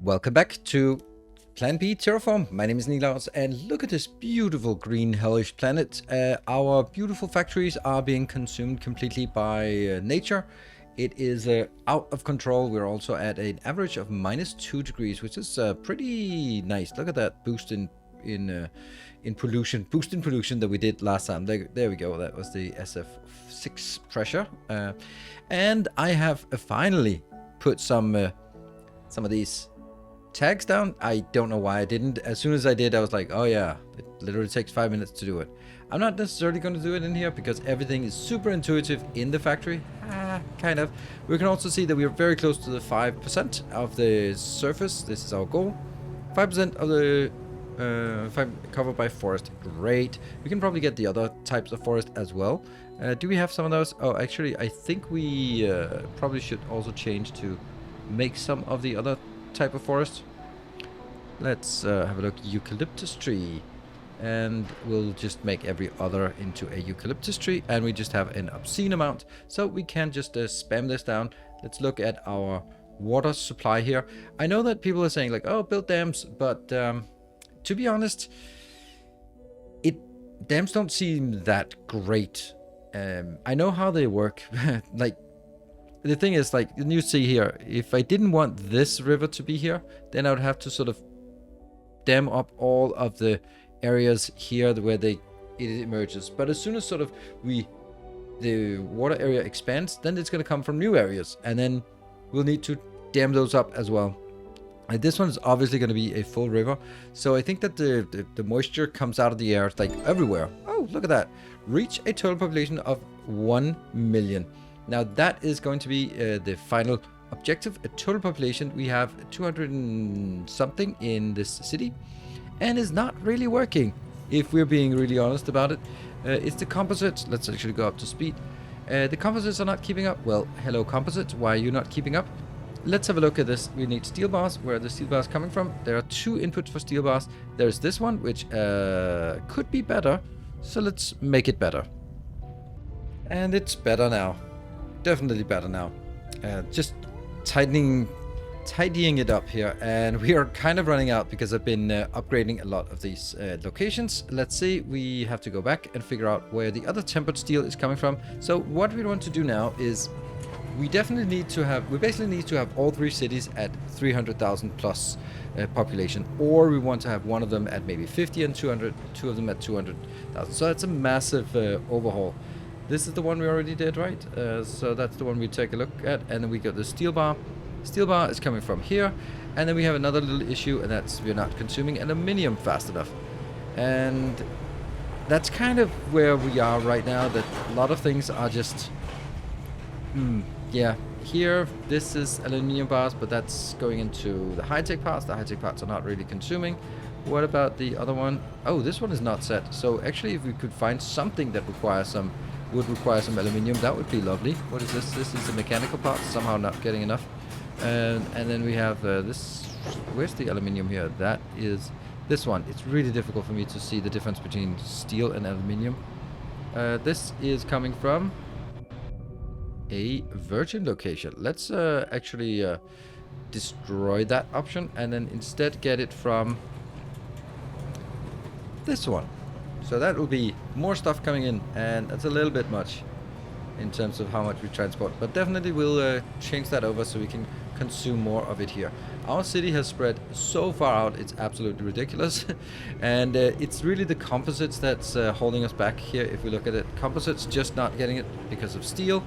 Welcome back to Plan B Terraform. My name is Nilaus, and look at this beautiful green hellish planet. Our beautiful factories are being consumed completely by nature. It is out of control. We're also at an average of -2 degrees, which is pretty nice. Look at that boost in pollution, that we did last time. There we go. That was the SF6 pressure, and I have finally put some of these tags down. I don't know why I didn't. As soon as I did, I was like, oh yeah, it literally takes 5 minutes to do it. I'm not necessarily going to do it in here because everything is super intuitive in the factory. Kind of. We can also see that we are very close to the 5% of the surface. This is our goal. 5% of the covered by forest. Great. We can probably get the other types of forest as well. Do we have some of those? Oh, actually, I think we probably should also change to make some of the other type of forest. Let's have a look. Eucalyptus tree, and we'll just make every other into a eucalyptus tree, and we just have an obscene amount, so we can just spam this down. Let's look at our water supply here. I know that people are saying like, oh, build dams, but to be honest, dams don't seem that great. I know how they work. Like, the thing is, like, you see here, if I didn't want this river to be here, then I would have to sort of dam up all of the areas here where it emerges. But as soon as sort of the water area expands, then it's going to come from new areas, and then we'll need to dam those up as well. And this one is obviously going to be a full river, so I think that the moisture comes out of the air like everywhere. Oh, look at that. Reach a total population of 1 million. Now that is going to be the final objective. A total population, we have 200 and something in this city, and is not really working, if we're being really honest about it. It's the composites. Let's actually go up to speed. The composites are not keeping up. Well, hello composites, why are you not keeping up? Let's have a look at this. We need steel bars. Where are the steel bars coming from? There are 2 inputs for steel bars. There's this one, which could be better, so let's make it better. And it's better now. Definitely better now. Just tidying it up here, and we are kind of running out because I've been upgrading a lot of these locations. Let's see, we have to go back and figure out where the other tempered steel is coming from. So what we want to do now is we basically need to have all 3 cities at 300,000 plus population, or we want to have one of them at maybe 50 and 200, 2 of them at 200,000. So it's a massive overhaul. This is the one we already did, right? So that's the one we take a look at, and then we got the steel bar. Steel bar is coming from here, and then we have another little issue, and that's we're not consuming aluminium fast enough. And that's kind of where we are right now, that a lot of things are just... yeah, here, this is aluminium bars, but that's going into the high-tech parts. The high-tech parts are not really consuming. What about the other one? Oh, this one is not set. So actually, if we could find something that would require some aluminium, that would be lovely. What is this? This is the mechanical part, somehow not getting enough. And then we have this. Where's the aluminium here? That is this one. It's really difficult for me to see the difference between steel and aluminium. This is coming from a virgin location. Let's actually destroy that option and then instead get it from this one. So that will be more stuff coming in, and that's a little bit much in terms of how much we transport. But definitely we'll change that over so we can consume more of it here. Our city has spread so far out, it's absolutely ridiculous. And it's really the composites that's holding us back here. If we look at it, composites just not getting it because of steel.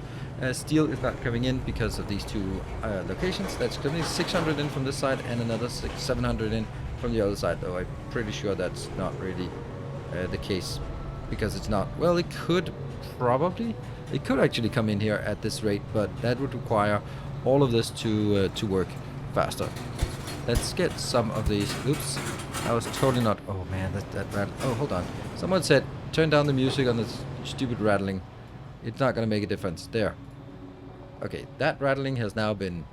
Steel is not coming in because of these 2 locations. That's coming 600 in from this side and another 700 in from the other side, though I'm pretty sure that's not really the case, because it's not. Well, it could actually come in here at this rate, but that would require all of this to work faster. Let's get some of these. Oops, I was totally not. Oh man, that rattle. Oh, hold on. Someone said turn down the music on this stupid rattling. It's not gonna make a difference. There. Okay, that rattling has now been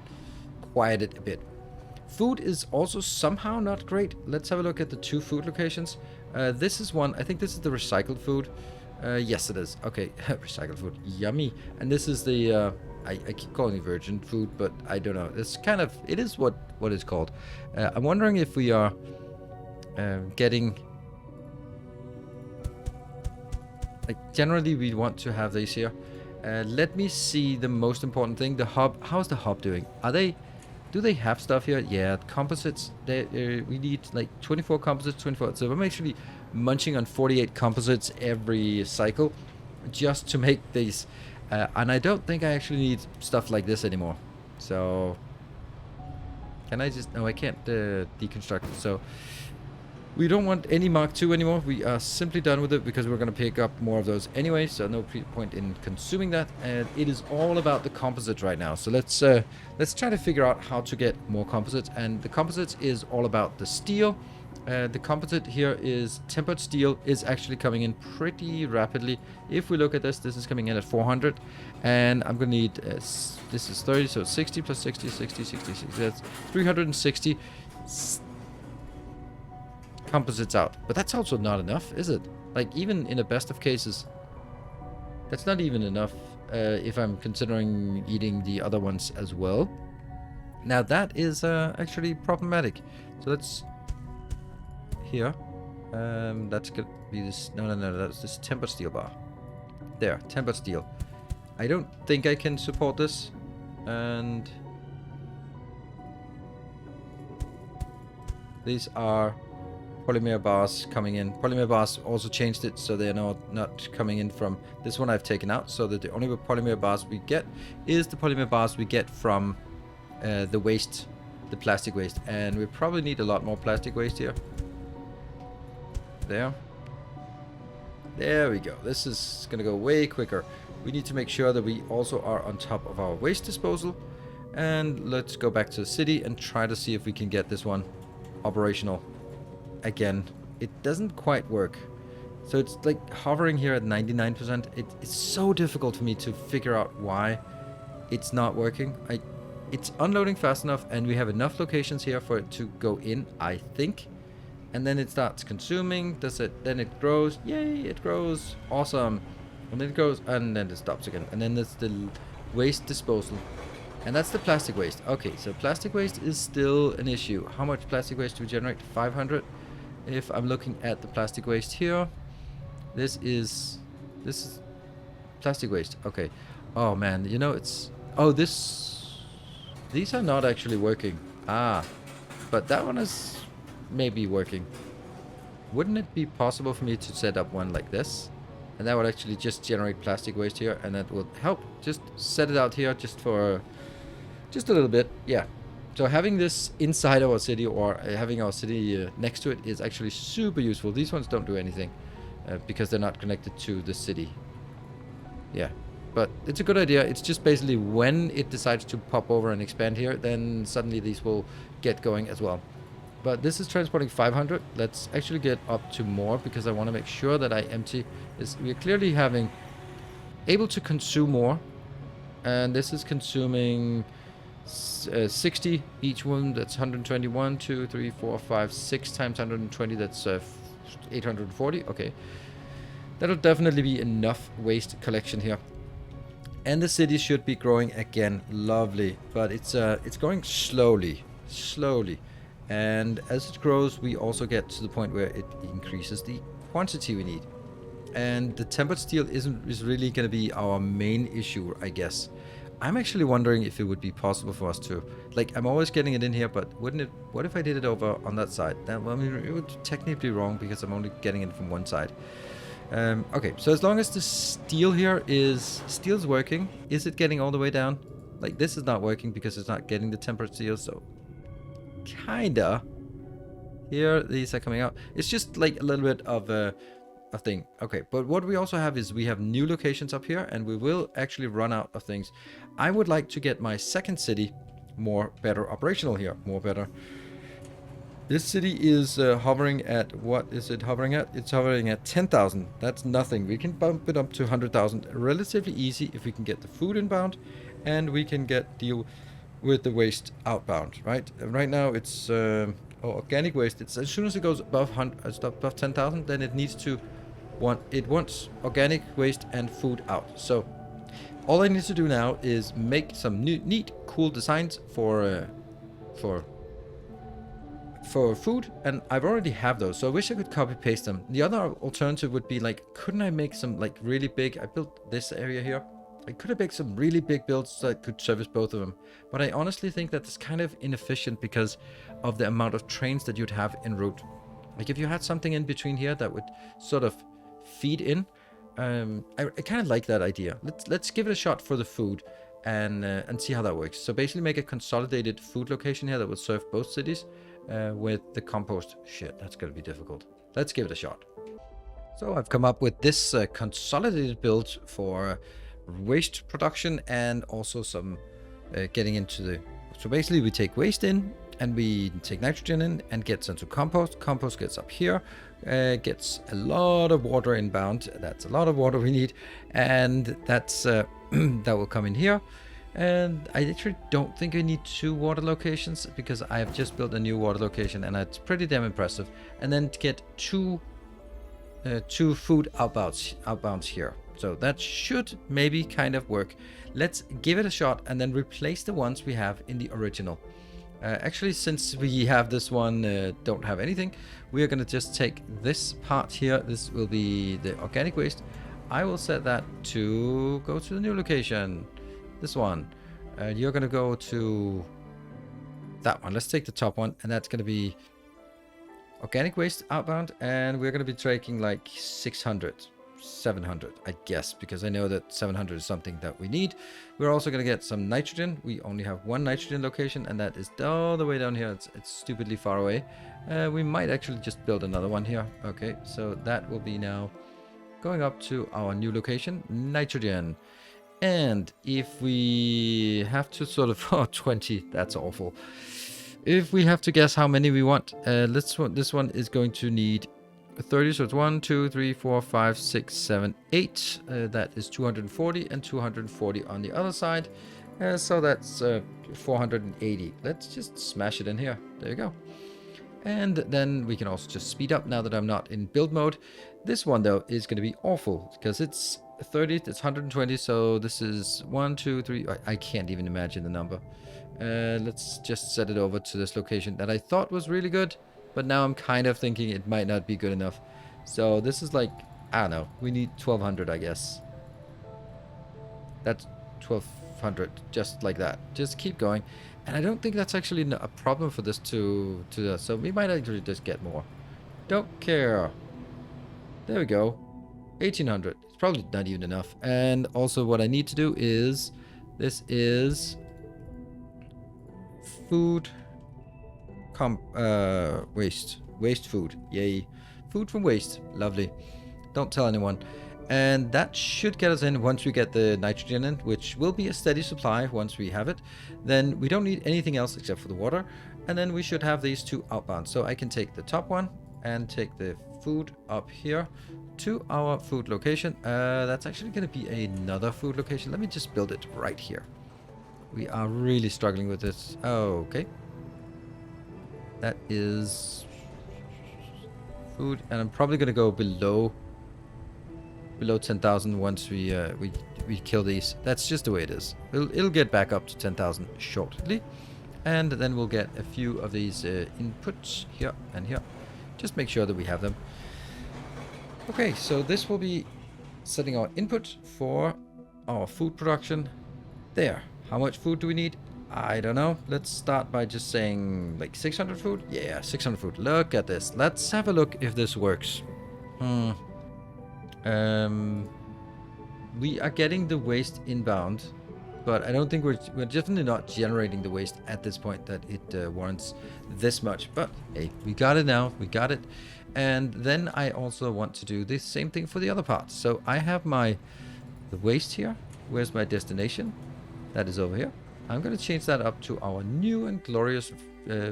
quieted a bit. Food is also somehow not great. Let's have a look at the 2 food locations. This is one. I think this is the recycled food. Yes, it is. Okay, recycled food. Yummy. And this is the I keep calling it virgin food, but I don't know. It's kind of, it is what it's called. I'm wondering if we are getting, like, generally we want to have these here. Let me see the most important thing, the hub. How's the hub doing? Do they have stuff here? Yeah, composites. We need like 24 composites, 24. So I'm actually munching on 48 composites every cycle just to make these. And I don't think I actually need stuff like this anymore. So can I just, no, I can't deconstruct it. So we don't want any Mark II anymore. We are simply done with it because we're going to pick up more of those anyway. So no point in consuming that. And it is all about the composite right now. So let's try to figure out how to get more composites. And the composites is all about the steel. The composite here is tempered steel is actually coming in pretty rapidly. If we look at this is coming in at 400, and I'm gonna need this is 30, so 60 plus 60, 60, 60, 60. That's 360 composites out. But that's also not enough, is it? Like, even in the best of cases, that's not even enough if I'm considering eating the other ones as well. Now that is actually problematic. So let's here, that's gonna be this. No, that's this tempered steel bar. There, tempered steel. I don't think I can support this, and these are polymer bars coming in. Polymer bars also changed it, so they're not coming in from this one. I've taken out, so that the only polymer bars we get is the polymer bars we get from the waste, the plastic waste, and we probably need a lot more plastic waste here. There we go. This is gonna go way quicker. We need to make sure that we also are on top of our waste disposal. And let's go back to the city and try to see if we can get this one operational again. It doesn't quite work. So it's like hovering here at 99%. It's so difficult for me to figure out why it's not working. It's unloading fast enough, and we have enough locations here for it to go in, I think. And then it starts consuming. Then it grows. Yay, it grows. Awesome. And then it goes, and then it stops again. And then there's the waste disposal. And that's the plastic waste. Okay, so plastic waste is still an issue. How much plastic waste do we generate? 500. If I'm looking at the plastic waste here, this is plastic waste. Okay. Oh man, you know, it's, oh, these are not actually working. Ah, but that one is maybe working. Wouldn't it be possible for me to set up one like this, and that would actually just generate plastic waste here, and that would help just set it out here just for just a little bit. Yeah, so having this inside our city, or having our city next to it, is actually super useful. These ones don't do anything because they're not connected to the city. Yeah, but it's a good idea. It's just basically when it decides to pop over and expand here, then suddenly these will get going as well. But this is transporting 500. Let's actually get up to more, because I want to make sure that I empty this. We're clearly able to consume more, and this is consuming 60 each one. That's 121. 2, 3, 4, 5, 6 times 120. That's 840. Okay, that'll definitely be enough waste collection here. And the city should be growing again. Lovely, but it's going slowly. And as it grows, we also get to the point where it increases the quantity we need. And the tempered steel is really going to be our main issue, I guess. I'm actually wondering if it would be possible for us to, like, I'm always getting it in here, but what if I did it over on that side? Then, well, I mean, it would technically be wrong because I'm only getting it from one side. Okay, so as long as the steel here steel's working, is it getting all the way down? Like, this is not working because it's not getting the tempered steel, so kinda. Here, these are coming out. It's just like a little bit of a thing. Okay, but what we also have is we have new locations up here, and we will actually run out of things. I would like to get my second city better operational here. Better. This city is hovering at, what is it hovering at? It's hovering at 10,000. That's nothing. We can bump it up to 100,000 relatively easy if we can get the food inbound, and we can deal with the waste outbound, right? Right now it's organic waste. It's as soon as it goes above 10,000, then it wants organic waste and food out. So All I need to do now is make some neat, cool designs for food, and I've already have those, so I wish I could copy paste them. The other alternative would be like, couldn't I make some like really big, I built this area here, I could have made some really big builds that could service both of them, but I honestly think that it's kind of inefficient because of the amount of trains that you'd have en route. Like if you had something in between here that would sort of feed in, I kind of like that idea. Let's give it a shot for the food and see how that works. So basically make a consolidated food location here that would serve both cities. With the compost. Shit, that's going to be difficult. Let's give it a shot. So I've come up with this consolidated build for waste production and also some getting into the... So basically we take waste in and we take nitrogen in and gets into compost. Compost gets up here, gets a lot of water inbound. That's a lot of water we need, and that's that will come in here. And I actually don't think I need 2 water locations because I have just built a new water location and it's pretty damn impressive. And then to get two food outbounds here. So that should maybe kind of work. Let's give it a shot and then replace the ones we have in the original. Actually, since we have this one, don't have anything, we are going to just take this part here. This will be the organic waste. I will set that to go to the new location. This one. You're going to go to that one. Let's take the top one, and that's going to be organic waste outbound, and we're going to be taking like 600, 700, I guess, because I know that 700 is something that we need. We're also going to get some nitrogen. We only have 1 nitrogen location, and that is all the way down here. It's stupidly far away. We might actually just build another one here. Okay, so that will be now going up to our new location, nitrogen. And if we have to sort of... Oh, 20, that's awful. If we have to guess how many we want, this one is going to need 30, so it's 1, 2, 3, 4, 5, 6, 7, 8. That is 240 and 240 on the other side. So that's 480. Let's just smash it in here. There you go. And then we can also just speed up now that I'm not in build mode. This one, though, is going to be awful because it's 30, it's 120, so this is 1, 2, 3. I can't even imagine the number. Let's just set it over to this location that I thought was really good, but now I'm kind of thinking it might not be good enough. So this is like, I don't know, we need 1200, I guess. That's 1200, just like that. Just keep going. And I don't think that's actually a problem for this to so we might actually just get more. Don't care. There we go. 1800. It's probably not even enough. And also what I need to do is, this is food waste food. Yay. Food from waste. Lovely. Don't tell anyone. And that should get us in once we get the nitrogen in, which will be a steady supply once we have it. Then we don't need anything else except for the water. And then we should have these 2 outbound. So I can take the top one and take the food up here to our food location. That's actually going to be another food location. Let me just build it right here. We are really struggling with this. Okay. That is food. And I'm probably going to go below 10,000 once we kill these. That's just the way it is. It'll get back up to 10,000 shortly. And then we'll get a few of these inputs here and here. Just make sure that we have them. Okay, so this will be setting our input for our food production. There. How much food do we need? I don't know. Let's start by just saying like 600 food. Yeah, 600 food. Look at this. Let's have a look if this works. We are getting the waste inbound, but I don't think we're definitely not generating the waste at this point that it warrants this much. But hey, we got it now. We got it. And then I also want to do the same thing for the other parts. So I have the waste here. Where's my destination? That is over here. I'm going to change that up to our new and glorious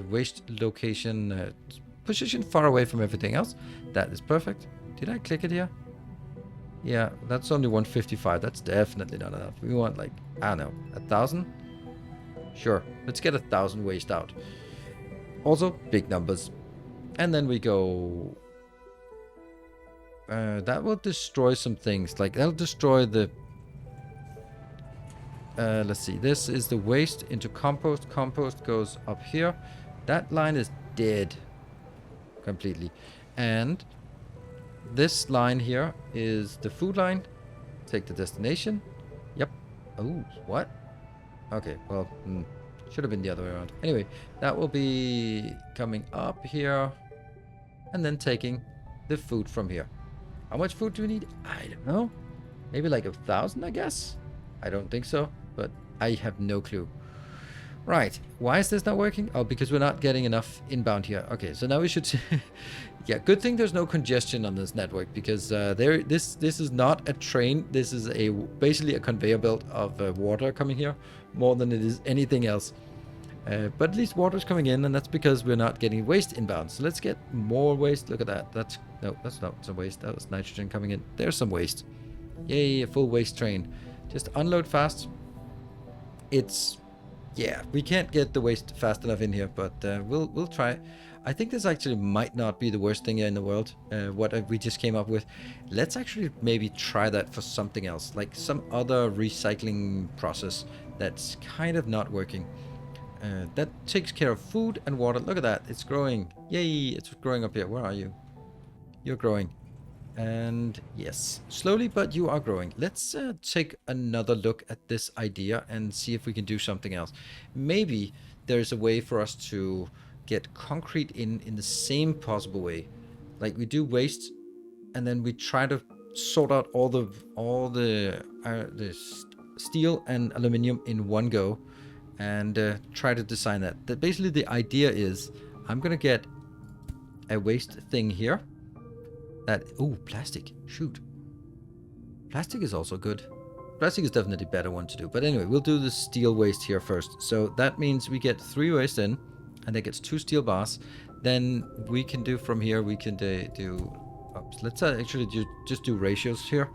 waste location position far away from everything else. That is perfect. Did I click it here? Yeah, that's only 155. That's definitely not enough. We want like, I don't know, 1,000? Sure, let's get 1,000 waste out. Also, big numbers. And then we go... that will destroy some things. Like, that'll destroy the let's see. This is the waste into compost. Compost goes up here. That line is dead completely. And this line here is the food line. Take the destination. Yep. Oh, what? Okay, well, should have been the other way around. Anyway, that will be coming up here and then taking the food from here. How much food do we need? I don't know. Maybe like 1,000, I guess. I don't think so, but I have no clue. Right. Why is this not working? Oh, because we're not getting enough inbound here. Okay, so now we should... yeah, good thing there's no congestion on this network, because this is not a train. This is basically a conveyor belt of water coming here, more than it is anything else. But at least water's coming in, and that's because we're not getting waste inbound. So let's get more waste. Look at that. That's not some waste. That was nitrogen coming in. There's some waste. Yay, a full waste train. Just unload fast. Yeah, we can't get the waste fast enough in here, but we'll try. I think this actually might not be the worst thing in the world, what we just came up with. Let's actually maybe try that for something else, like some other recycling process that's kind of not working. That takes care of food and water. Look at that, it's growing. Yay, it's growing up here. Where are you? You're growing. And yes, slowly, but you are growing. Let's take another look at this idea and see if we can do something else. Maybe there's a way for us to get concrete in the same possible way. Like we do waste, and then we try to sort out all the steel and aluminium in one go, and try to design that. Basically, the idea is I'm gonna get a waste thing here. Oh, plastic. Shoot. Plastic is also good. Plastic is definitely a better one to do. But anyway, we'll do the steel waste here first. So that means we get 3 waste in, and that gets 2 steel bars. Then we can do from here, we can do... Oops, let's actually just do ratios here.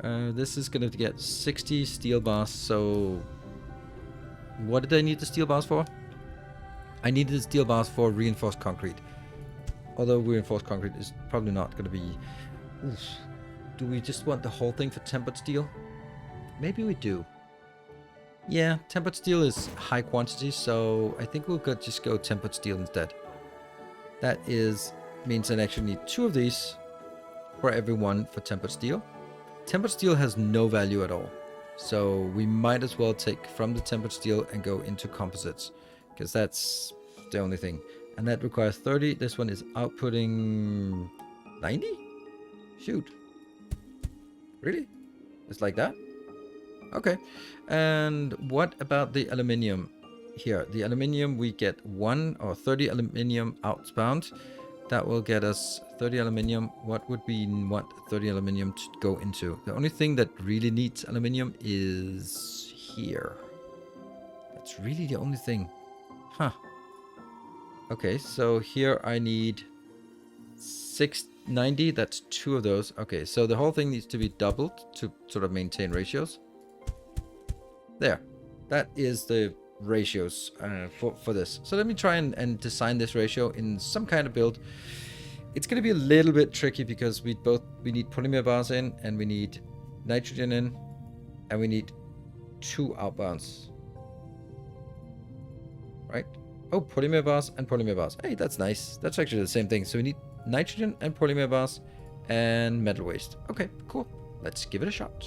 This is going to get 60 steel bars. So what did I need the steel bars for? I needed the steel bars for reinforced concrete. Although reinforced concrete is probably not going to be... Oof. Do we just want the whole thing for tempered steel? Maybe we do. Yeah, tempered steel is high quantity, so I think we'll just go tempered steel instead. That means I actually need 2 of these for every one for tempered steel. Tempered steel has no value at all, so we might as well take from the tempered steel and go into composites, because that's the only thing. And that requires 30. This one is outputting 90? Shoot. Really? It's like that? Okay. And what about the aluminium here? The aluminium, we get 1 or 30 aluminium outbound. That will get us 30 aluminium. What would we want 30 aluminium to go into? The only thing that really needs aluminium is here. That's really the only thing. Huh. Okay, so here I need 690. That's 2 of those. Okay, so the whole thing needs to be doubled to sort of maintain ratios. There. That is the ratios for this. So let me try and design this ratio in some kind of build. It's going to be a little bit tricky because we need polymer bars in, and we need nitrogen in, and we need 2 outbounds. Right? Oh, polymer bars and polymer bars. Hey, that's nice. That's actually the same thing. So we need nitrogen and polymer bars and metal waste. Okay, cool. Let's give it a shot.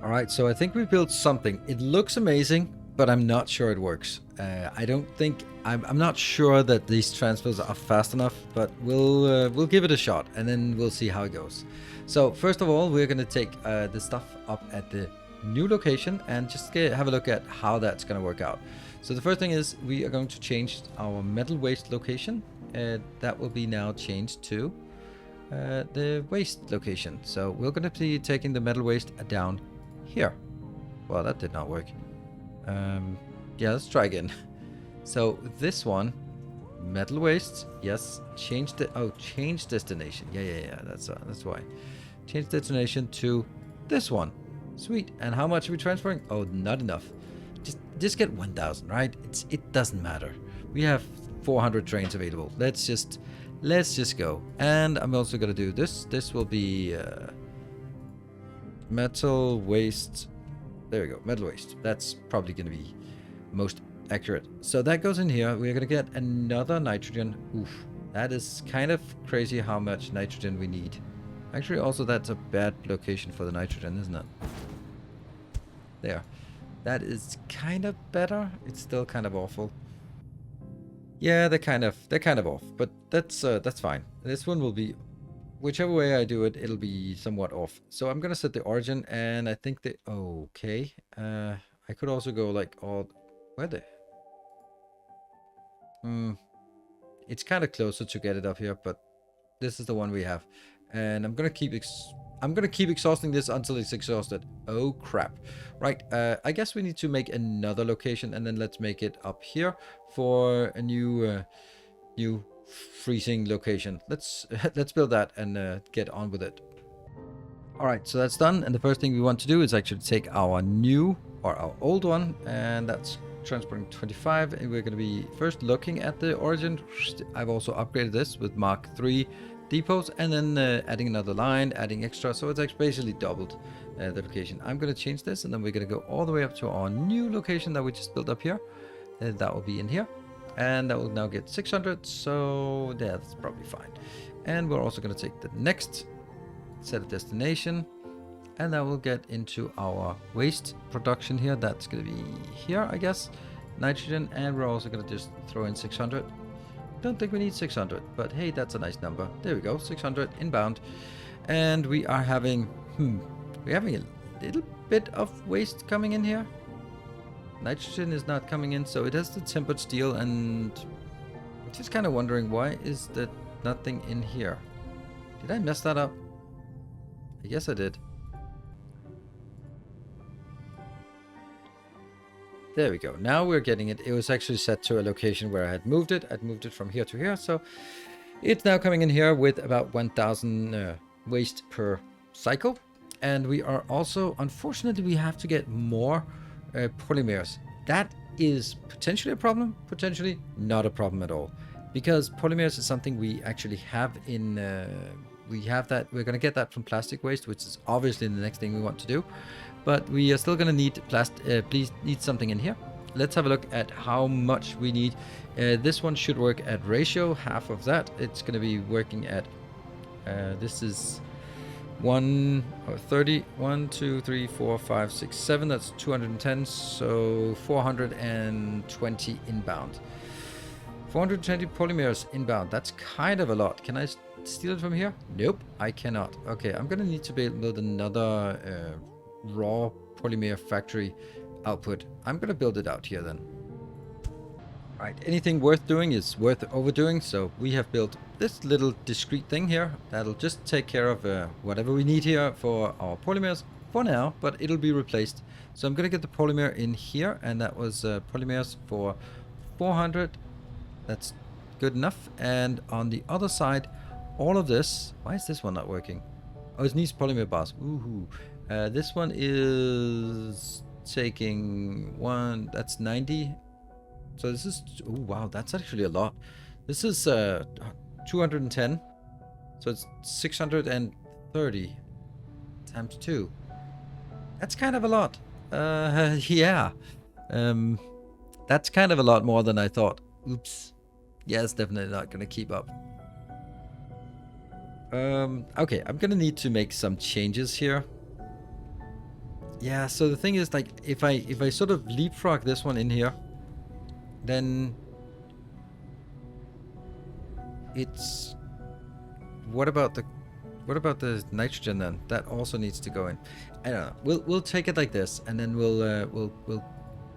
All right, so I think we built something. It looks amazing, but I'm not sure it works. I'm not sure that these transfers are fast enough, but we'll give it a shot, and then we'll see how it goes. So first of all, we're going to take the stuff up at the new location and just have a look at how that's going to work out. So the first thing is we are going to change our metal waste location. That will be now changed to the waste location. So we're going to be taking the metal waste down here. Well, that did not work. Yeah, let's try again. So this one, metal waste, yes. Change destination. Yeah. That's why. Change destination to this one. Sweet. And how much are we transferring? Oh, not enough. Just get 1,000, right? It doesn't matter. We have 400 trains available. Let's just go. And I'm also gonna do this. This will be metal waste There we go, metal waste. That's probably going to be most accurate. So that goes in here. We're going to get another nitrogen. Oof, that is kind of crazy how much nitrogen we need. Actually, also that's a bad location for the nitrogen, isn't it? There. That is kind of better. It's still kind of awful. Yeah, they're kind of off, but that's fine. This one will be, whichever way I do it, it'll be somewhat off. So I'm gonna set the origin, and I think that okay. I could also go like all where the. It's kind of closer to get it up here, but this is the one we have, and I'm gonna keep exhausting this until it's exhausted. Oh crap. Right, I guess we need to make another location, and then let's make it up here for a new freezing location. Let's build that and get on with it. All right, so that's done, and the first thing we want to do is actually take our new or our old one, and that's transporting 25, and we're going to be first looking at the origin. I've also upgraded this with Mark III depots, and then adding another line, adding extra, so it's actually basically doubled the location. I'm going to change this, and then we're going to go all the way up to our new location that we just built up here. That will be in here, and that will now get 600, so yeah, that's probably fine. And we're also going to take the next set of destination, and that will get into our waste production here. That's going to be here, I guess, nitrogen, and we're also going to just throw in 600. Don't think we need 600, but hey, that's a nice number. There we go, 600 inbound. And we are having we're having a little bit of waste coming in here. Nitrogen is not coming in, so it has the tempered steel, and I'm just kind of wondering, why is there nothing in here? Did I mess that up? I guess I did. There we go. Now we're getting it. It was actually set to a location where I had moved it. I'd moved it from here to here. So it's now coming in here with about 1,000 waste per cycle. And we are also, unfortunately, we have to get more polymers. That is potentially a problem, potentially not a problem at all. Because polymers is something we actually have in... we have that. We're going to get that from plastic waste, which is obviously the next thing we want to do. But we are still going to need please need something in here. Let's have a look at how much we need. This one should work at ratio, half of that. It's going to be working at, this is 30, 1, 2, 3, 4, 5, 6, 7. That's 210, so 420 inbound. 420 polymers inbound. That's kind of a lot. Can I steal it from here? Nope, I cannot. Okay, I'm going to need to build another raw polymer factory output. I'm going to build it out here then. Right, anything worth doing is worth overdoing, so we have built this little discrete thing here that'll just take care of whatever we need here for our polymers for now, but it'll be replaced. So I'm going to get the polymer in here, and that was polymers for 400. That's good enough. And on the other side, all of this, why is this one not working? Oh, it needs polymer bars. Woohoo. This one is taking one, that's 90. So this is, oh wow, that's actually a lot. This is 210. So it's 630 times 2. That's kind of a lot. Yeah. That's kind of a lot more than I thought. Oops. Yeah, it's definitely not going to keep up. Okay, I'm going to need to make some changes here. Yeah, so the thing is, like, if I sort of leapfrog this one in here, then it's what about the nitrogen then? That also needs to go in. I don't know. We'll take it like this, and then we'll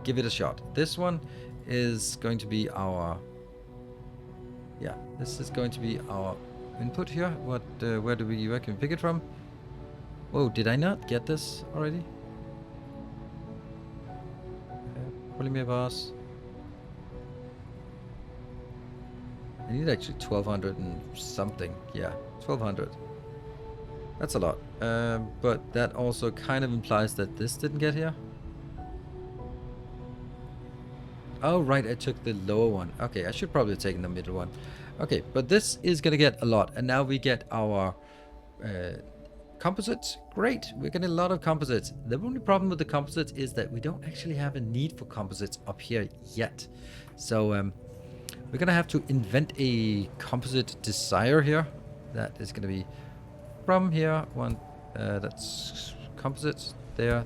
give it a shot. This one is going to be our, yeah, this is going to be our input here. What where do we reckon pick it from? Whoa, did I not get this already? Polymer bars. I need actually 1200 and something. Yeah, 1200. That's a lot. But that also kind of implies that this didn't get here. Oh, right, I took the lower one. Okay, I should probably have taken the middle one. Okay, but this is going to get a lot. And now we get our Composites, great. We're getting a lot of composites. The only problem with the composites is that we don't actually have a need for composites up here yet. So we're gonna have to invent a composite desire here. That is gonna be from here one. That's composites there,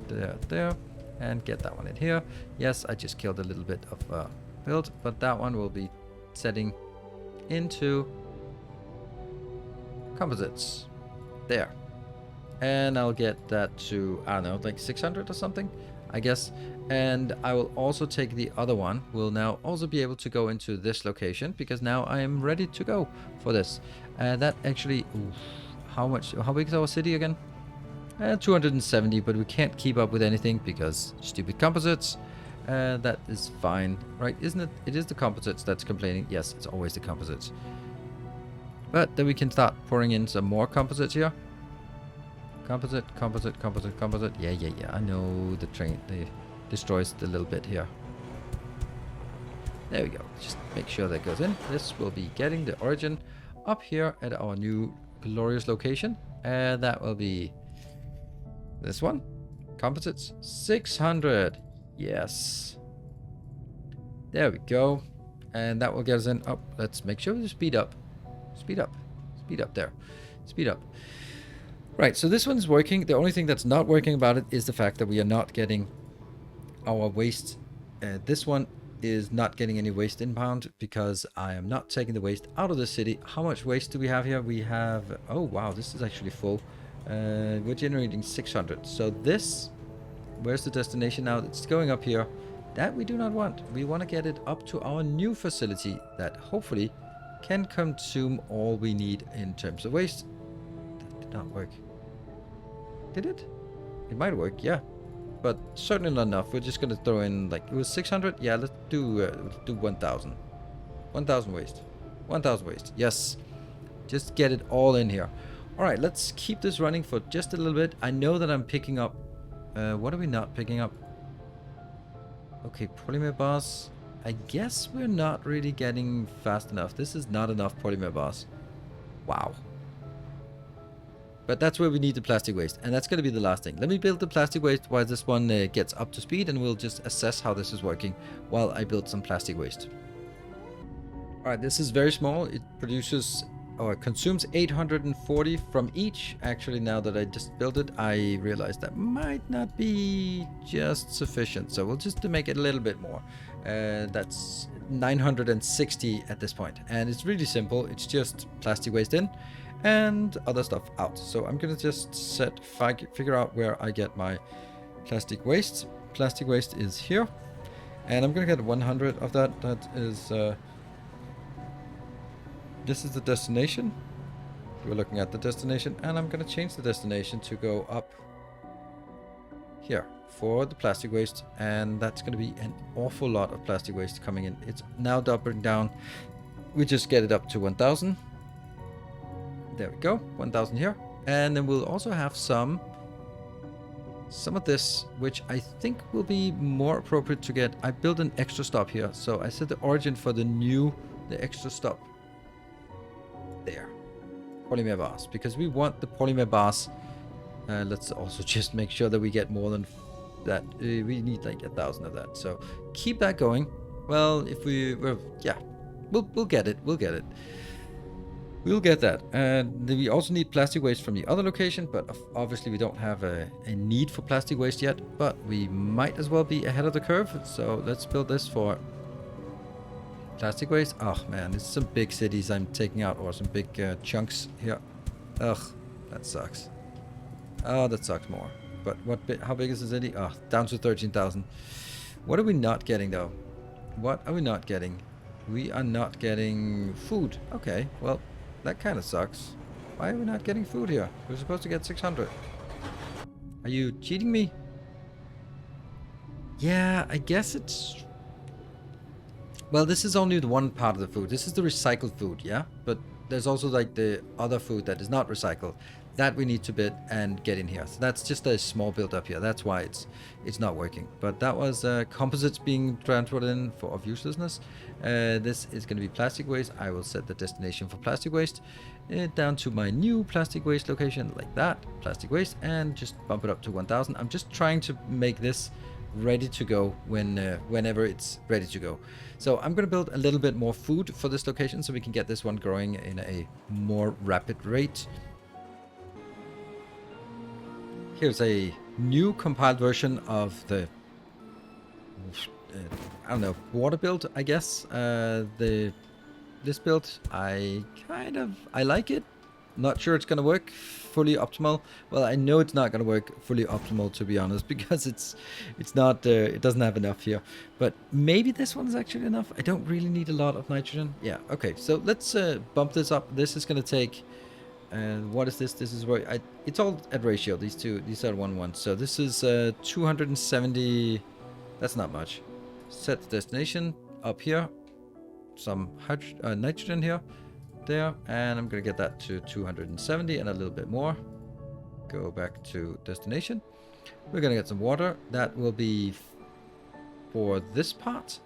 there, and get that one in here. Yes, I just killed a little bit of build, but that one will be setting into composites there. And I'll get that to, I don't know, like 600 or something, I guess. And I will also take the other one. Will now also be able to go into this location because now I am ready to go for this. That actually, oof, how big is our city again? 270, but we can't keep up with anything because stupid composites. That is fine, right? Isn't it? It is the composites that's complaining. Yes, it's always the composites. But then we can start pouring in some more composites here. Composite, composite, composite, composite. Yeah. I know the train destroys a little bit here. There we go. Just make sure that goes in. This will be getting the origin up here at our new glorious location. And that will be this one. Composites 600. Yes. There we go. And that will get us in. Oh, let's make sure we speed up. Speed up. Speed up there. Speed up. Right, so this one's working. The only thing that's not working about it is the fact that we are not getting our waste. This one is not getting any waste inbound because I am not taking the waste out of the city. How much waste do we have here? We have, oh wow, this is actually full. We're generating 600. So this, where's the destination now? It's going up here. That we do not want. We want to get it up to our new facility that hopefully can consume all we need in terms of waste. That did not work. Did it? It might work, yeah. But certainly not enough. We're just going to throw in, like, it was 600? Yeah, let's do 1,000. 1,000 waste. 1,000 waste. Yes. Just get it all in here. Alright, let's keep this running for just a little bit. I know that I'm picking up... what are we not picking up? Okay, polymer bars. I guess we're not really getting fast enough. This is not enough polymer bars. Wow. But that's where we need the plastic waste. And that's going to be the last thing. Let me build the plastic waste while this one gets up to speed. And we'll just assess how this is working while I build some plastic waste. Alright, this is very small. It produces or consumes 840 from each. Actually, now that I just built it, I realized that might not be just sufficient. So we'll just make it a little bit more. That's 960 at this point. And it's really simple. It's just plastic waste in and other stuff out. So I'm gonna just figure out where I get my plastic waste. Plastic waste is here, and I'm gonna get 100 of that. That is this is the destination. We're looking at the destination, and I'm gonna change the destination to go up here for the plastic waste, and that's gonna be an awful lot of plastic waste coming in. It's now doubling down. We just get it up to 1,000. There we go, 1,000 here. And then we'll also have some of this, which I think will be more appropriate to get. I built an extra stop here. So I set the origin for the extra stop there. Polymer bars, because we want the polymer bars. Let's also just make sure that we get more than that. We need like 1,000 of that. So keep that going. Well, if we'll get it. We'll get it. We'll get that. And we also need plastic waste from the other location, but obviously we don't have a need for plastic waste yet, but we might as well be ahead of the curve. So let's build this for plastic waste. Oh man, it's some big cities I'm taking out, or some big chunks here. Ugh, that sucks. Oh, that sucks more. But how big is the city? Oh, down to 13,000. What are we not getting though? What are we not getting? We are not getting food. Okay, well, that kind of sucks. Why are we not getting food here? We're supposed to get 600. Are you cheating me? Yeah, I guess it's... Well, this is only the one part of the food. This is the recycled food, yeah? But there's also like the other food that is not recycled. That we need to build and get in here. So that's just a small build up here. That's why it's not working. But that was composites being transported in for of uselessness. This is going to be plastic waste. I will set the destination for plastic waste down to my new plastic waste location, like that. Plastic waste, and just bump it up to 1000. I'm just trying to make this ready to go whenever it's ready to go. So I'm going to build a little bit more food for this location so we can get this one growing in a more rapid rate. Here's a new compiled version of the, I don't know, water build, I guess. This build, I like it. Not sure it's gonna work fully optimal. Well, I know it's not gonna work fully optimal, to be honest, because it's not, it doesn't have enough here. But maybe this one's actually enough. I don't really need a lot of nitrogen. Yeah, okay. So let's bump this up. This is gonna take. And what is this? This is where it's all at ratio. These are 1-1. So this is 270. That's not much. Set the destination up here. Some nitrogen here, there, and I'm gonna get that to 270 and a little bit more. Go back to destination. We're gonna get some water. That will be for this part.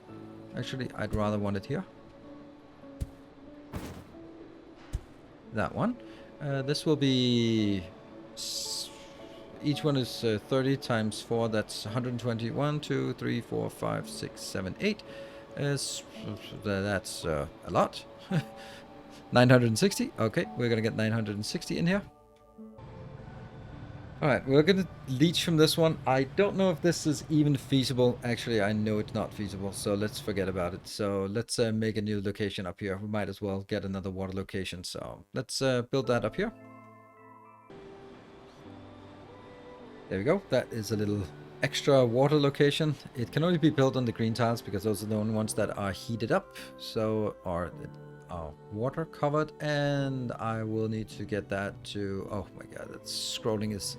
Actually, I'd rather want it here. That one. This will be, each one is 30 times 4, that's 120. 1, 2, 3, 4, 5, 6, 7, 8. That's a lot. 960. Okay, we're going to get 960 in here. Alright, we're going to leech from this one. I don't know if this is even feasible. Actually, I know it's not feasible, so let's forget about it. So let's make a new location up here. We might as well get another water location. So let's build that up here. There we go. That is a little extra water location. It can only be built on the green tiles because those are the only ones that are heated up. So, are water covered, and I will need to get that to, oh my god, that scrolling is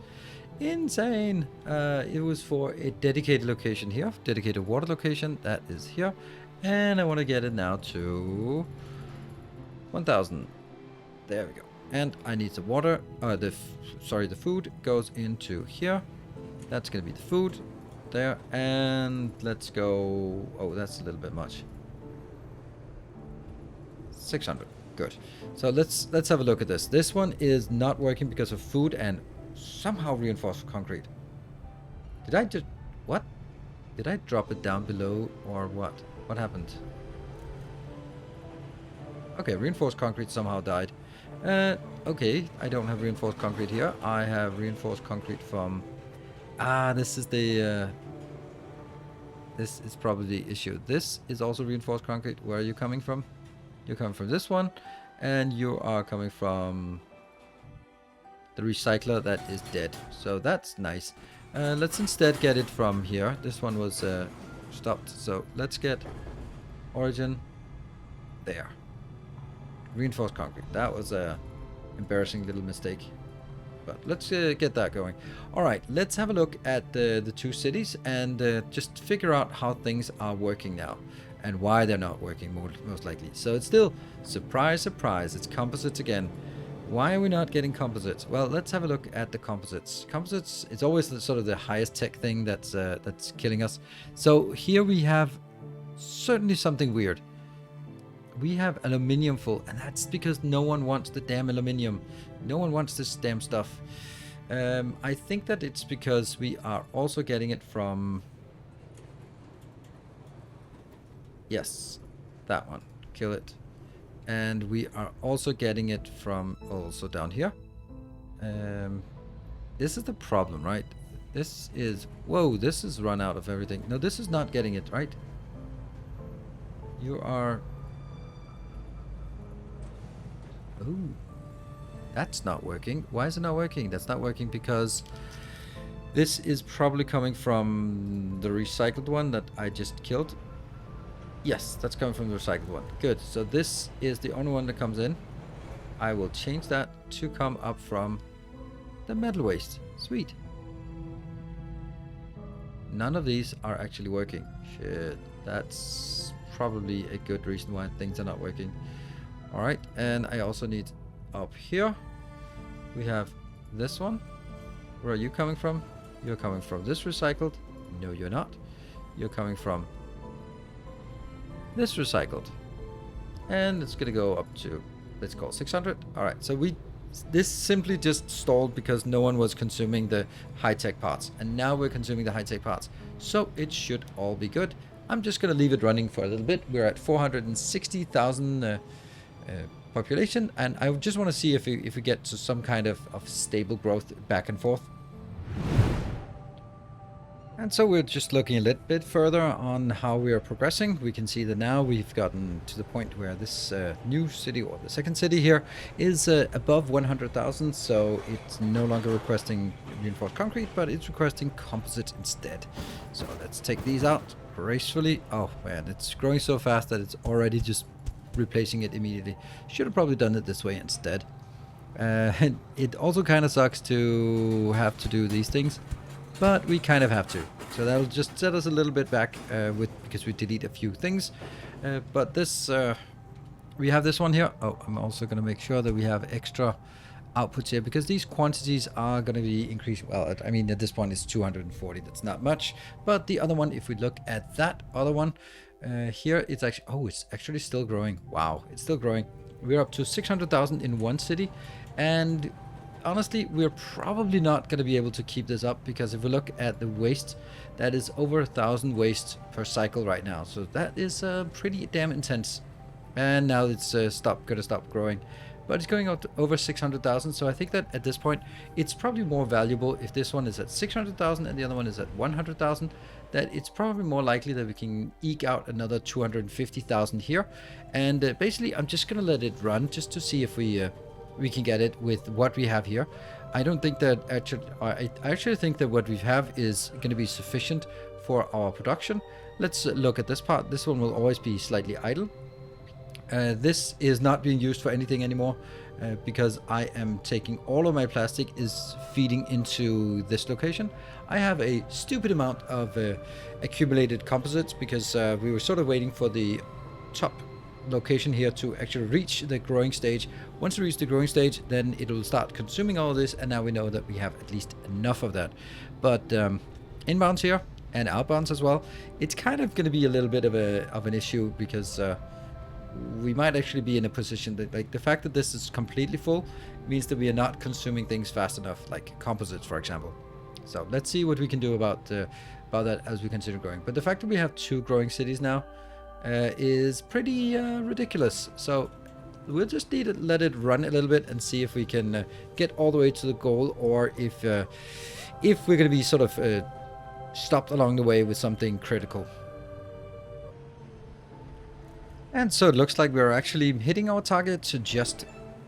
insane. It was for a dedicated location here, dedicated water location, that is here, and I want to get it now to 1000. There we go. And I need some water. The food goes into here. That's gonna be the food there, and let's go. Oh, that's a little bit much. 600. Good. So let's have a look at this. This one is not working because of food and somehow reinforced concrete. Did I just, what? Did I drop it down below or what? What happened? Okay, reinforced concrete somehow died. Okay, I don't have reinforced concrete here. I have reinforced concrete from, this is the, this is probably the issue. This is also reinforced concrete. Where are you coming from? You're coming from this one, and you are coming from the recycler that is dead. So that's nice. Let's instead get it from here. This one was stopped. So let's get origin there. Reinforced concrete. That was a embarrassing little mistake. But let's get that going. Alright, let's have a look at the two cities and just figure out how things are working now. And why they're not working, most likely. So it's still, surprise, surprise, it's composites again. Why are we not getting composites? Well, let's have a look at the composites. Composites, it's always sort of the highest tech thing that's killing us. So here we have certainly something weird. We have aluminium full, and that's because no one wants the damn aluminium. No one wants this damn stuff. I think that it's because we are also getting it from... Yes, that one. Kill it. And we are also getting it from also down here. This is the problem, right? This is... Whoa, this is run out of everything. No, this is not getting it, right? You are... Ooh. That's not working. Why is it not working? That's not working because this is probably coming from the recycled one that I just killed. Yes, that's coming from the recycled one. Good. So this is the only one that comes in. I will change that to come up from the metal waste. Sweet. None of these are actually working. Shit. That's probably a good reason why things are not working. Alright, and I also need up here. We have this one. Where are you coming from? You're coming from this recycled. No, you're not. You're coming from this recycled. And it's gonna go up to, let's call 600. All right, so this simply just stalled because no one was consuming the high-tech parts, and now we're consuming the high-tech parts, so it should all be good. I'm just gonna leave it running for a little bit. We're at 460,000 population, and I just want to see if we get to some kind of stable growth back and forth. And so we're just looking a little bit further on how we are progressing. We can see that now we've gotten to the point where this new city, or the second city here, is above 100,000. So it's no longer requesting reinforced concrete, but it's requesting composite instead. So let's take these out gracefully. Oh man, it's growing so fast that it's already just replacing it immediately. Should have probably done it this way instead. And it also kind of sucks to have to do these things, but we kind of have to. So that'll just set us a little bit back because we delete a few things. But this, we have this one here. Oh, I'm also going to make sure that we have extra outputs here, because these quantities are going to be increasing. Well, I mean, at this point it's 240. That's not much. But the other one, if we look at that other one, here it's actually, oh, it's actually still growing. Wow, it's still growing. We're up to 600,000 in one city, and honestly, we're probably not going to be able to keep this up, because if we look at the waste, that is over 1,000 waste per cycle right now. So that is pretty damn intense. And now it's going to stop growing, but it's going up to over 600,000. So I think that at this point, it's probably more valuable if this one is at 600,000 and the other one is at 100,000. That it's probably more likely that we can eke out another 250,000 here. And basically, I'm just going to let it run just to see if we can get it with what we have here. I don't think that I actually think that what we have is going to be sufficient for our production. Let's look at this part. This one will always be slightly idle. This is not being used for anything anymore because I am taking all of my plastic is feeding into this location. I have a stupid amount of accumulated composites because we were sort of waiting for the top location here to actually reach the growing stage. Once we reach the growing stage, then it will start consuming all of this, and now we know that we have at least enough of that. But inbounds here and outbounds as well, it's kind of going to be a little bit of an issue, because we might actually be in a position that, like, the fact that this is completely full means that we are not consuming things fast enough, like composites, for example. So let's see what we can do about that as we consider growing. But the fact that we have 2 growing cities now is pretty ridiculous. So we'll just need to let it run a little bit and see if we can get all the way to the goal, or if we're going to be sort of stopped along the way with something critical. And so it looks like we're actually hitting our target to just,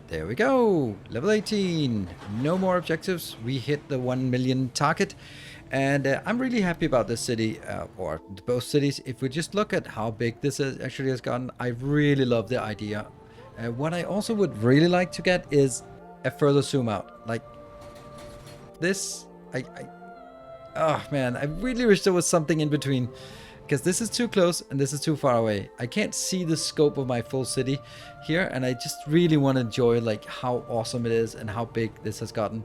there we go, level 18. No more objectives. We hit the 1 million target. And I'm really happy about this city, or both cities. If we just look at how big this actually has gotten, I really love the idea. What I also would really like to get is a further zoom out. Like this, oh man, I really wish there was something in between, because this is too close and this is too far away. I can't see the scope of my full city here, and I just really want to enjoy like how awesome it is and how big this has gotten.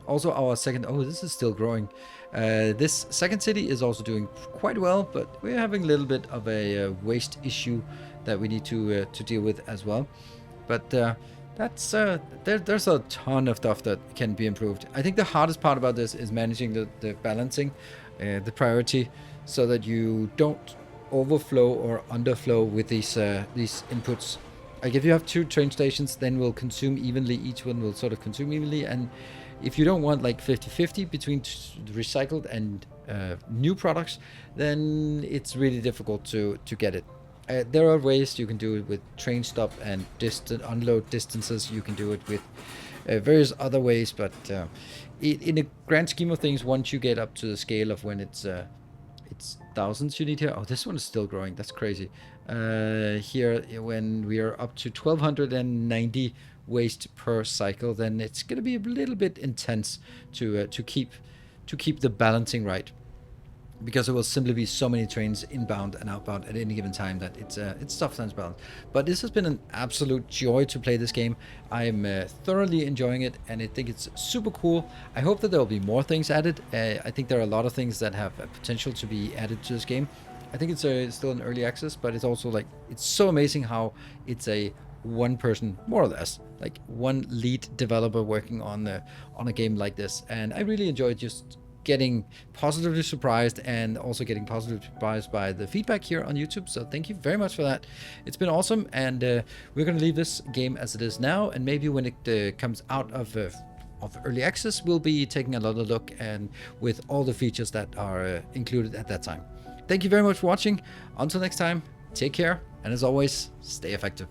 Also, our second, oh, this is still growing. This second city is also doing quite well, but we're having a little bit of a waste issue that we need to deal with as well. But that's there's a ton of stuff that can be improved. I think the hardest part about this is managing the balancing, the priority, so that you don't overflow or underflow with these inputs. Like if you have 2 train stations, then we'll consume evenly. Each one will sort of consume evenly, and if you don't want like 50-50 between recycled and new products, then it's really difficult to get it. There are ways you can do it with train stop and unload distances. You can do it with various other ways, but in a grand scheme of things, once you get up to the scale of when it's thousands you need here. Oh, this one is still growing. That's crazy. Here, when we are up to 1,290 waste per cycle, then it's going to be a little bit intense to keep the balancing right. because there will simply be so many trains inbound and outbound at any given time that it's tough times balance. But this has been an absolute joy to play this game. I'm thoroughly enjoying it, and I think it's super cool. I hope that there will be more things added. I think there are a lot of things that have potential to be added to this game. I think it's still in early access, but it's also like, it's so amazing how it's a one person, more or less, like one lead developer working on a game like this. And I really enjoyed just getting positively surprised, and also getting positively surprised by the feedback here on YouTube. So thank you very much for that. It's been awesome, and we're going to leave this game as it is now, and maybe when it comes out of early access, we'll be taking another look and with all the features that are included at that time. Thank you very much for watching. Until next time, take care, and as always, stay effective.